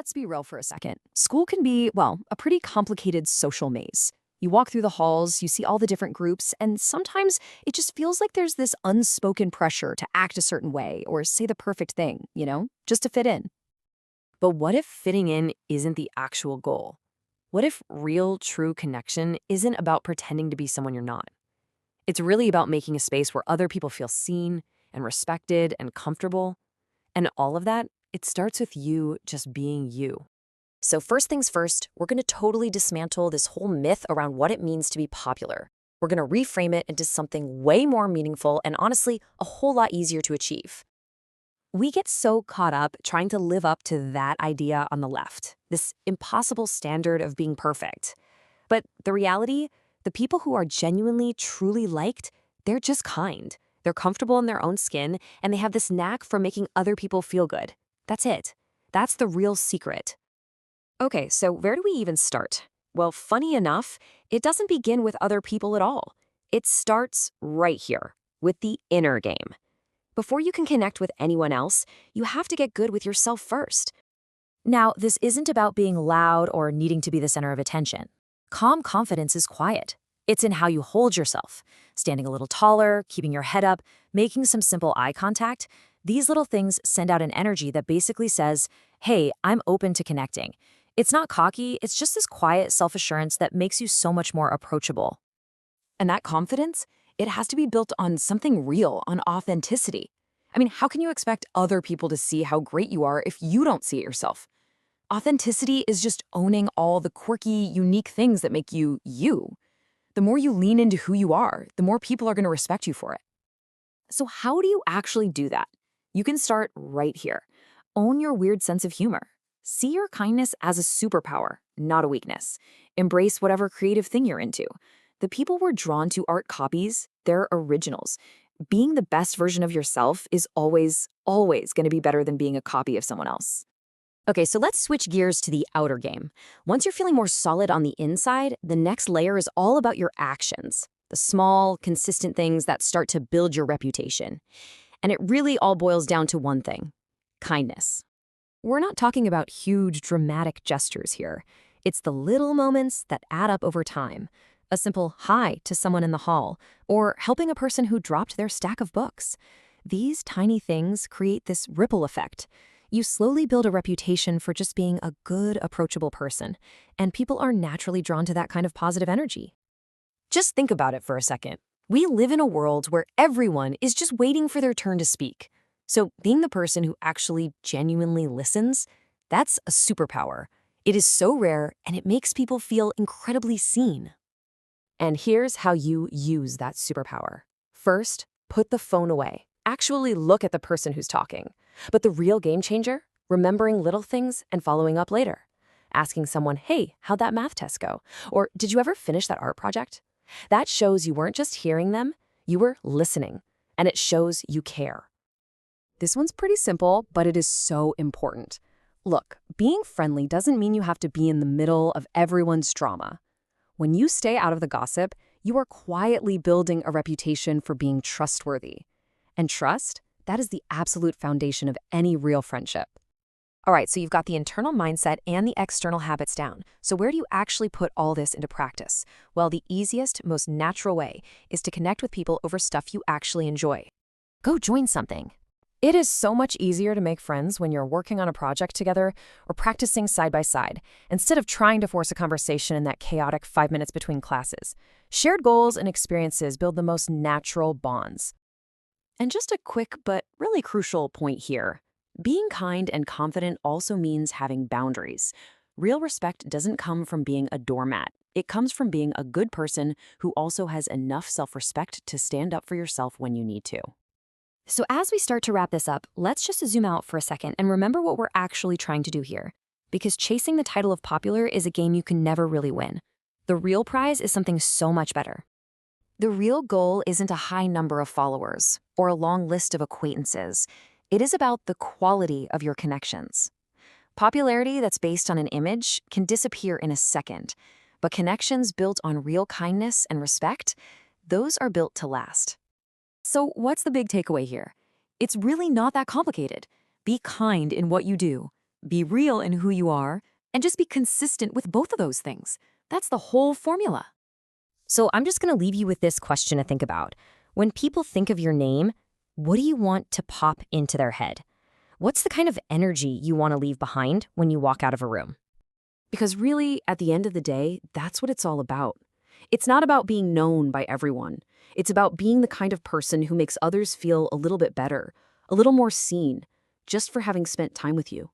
let's be real for a second. School can be, well, a pretty complicated social maze. You walk through the halls, you see all the different groups, and sometimes it just feels like there's this unspoken pressure to act a certain way or say the perfect thing, just to fit in. But what if fitting in isn't the actual goal? What if real, true connection isn't about pretending to be someone you're not? It's really about making a space where other people feel seen and respected and comfortable. And all of that, it starts with you just being you. So first things first, we're going to totally dismantle this whole myth around what it means to be popular. We're going to reframe it into something way more meaningful and honestly, a whole lot easier to achieve. We get so caught up trying to live up to that idea on the left, this impossible standard of being perfect. But the reality, the people who are genuinely, truly liked, they're just kind. They're comfortable in their own skin, and they have this knack for making other people feel good. That's it. That's the real secret. Okay, so where do we even start? Well, funny enough, it doesn't begin with other people at all. It starts right here, with the inner game. Before you can connect with anyone else, you have to get good with yourself first. Now, this isn't about being loud or needing to be the center of attention. Calm confidence is quiet. It's in how you hold yourself, standing a little taller, keeping your head up, making some simple eye contact. These little things send out an energy that basically says, hey, I'm open to connecting. It's not cocky, it's just this quiet self-assurance that makes you so much more approachable. And that confidence, it has to be built on something real, on authenticity. I mean, how can you expect other people to see how great you are if you don't see it yourself? Authenticity is just owning all the quirky, unique things that make you, you. The more you lean into who you are, the more people are going to respect you for it. So how do you actually do that? You can start right here. Own your weird sense of humor. See your kindness as a superpower, not a weakness. Embrace whatever creative thing you're into. The people we're drawn to aren't copies, they're originals. Being the best version of yourself is always going to be better than being a copy of someone else. Okay, so let's switch gears to the outer game. Once you're feeling more solid on the inside, the next layer is all about your actions. The small, consistent things that start to build your reputation. And it really all boils down to one thing: kindness. We're not talking about huge, dramatic gestures here. It's the little moments that add up over time. A simple hi to someone in the hall, or helping a person who dropped their stack of books. These tiny things create this ripple effect. You slowly build a reputation for just being a good, approachable person, and people are naturally drawn to that kind of positive energy. Just think about it for a second. We live in a world where everyone is just waiting for their turn to speak. So being the person who actually genuinely listens, that's a superpower. It is so rare, and it makes people feel incredibly seen. And here's how you use that superpower. First, put the phone away. Actually look at the person who's talking. But the real game changer? Remembering little things and following up later. Asking someone, hey, how'd that math test go? Or did you ever finish that art project? That shows you weren't just hearing them, you were listening. And it shows you care. This one's pretty simple, but it is so important. Look, being friendly doesn't mean you have to be in the middle of everyone's drama. When you stay out of the gossip, you are quietly building a reputation for being trustworthy. And trust, that is the absolute foundation of any real friendship. All right, so you've got the internal mindset and the external habits down. So where do you actually put all this into practice? Well, the easiest, most natural way is to connect with people over stuff you actually enjoy. Go join something. It is so much easier to make friends when you're working on a project together or practicing side by side, instead of trying to force a conversation in that chaotic 5 minutes between classes. Shared goals and experiences build the most natural bonds. And just a quick but really crucial point here. Being kind and confident also means having boundaries. Real respect doesn't come from being a doormat. It comes from being a good person who also has enough self-respect to stand up for yourself when you need to. So as we start to wrap this up, let's just zoom out for a second and remember what we're actually trying to do here. Because chasing the title of popular is a game you can never really win. The real prize is something so much better. The real goal isn't a high number of followers or a long list of acquaintances. It is about the quality of your connections. Popularity that's based on an image can disappear in a second, but connections built on real kindness and respect, those are built to last. So what's the big takeaway here? It's really not that complicated. Be kind in what you do. Be real in who you are, and just be consistent with both of those things. That's the whole formula. So I'm just going to leave you with this question to think about. When people think of your name, what do you want to pop into their head? What's the kind of energy you want to leave behind when you walk out of a room? Because really, at the end of the day, that's what it's all about. It's not about being known by everyone. It's about being the kind of person who makes others feel a little bit better, a little more seen, just for having spent time with you.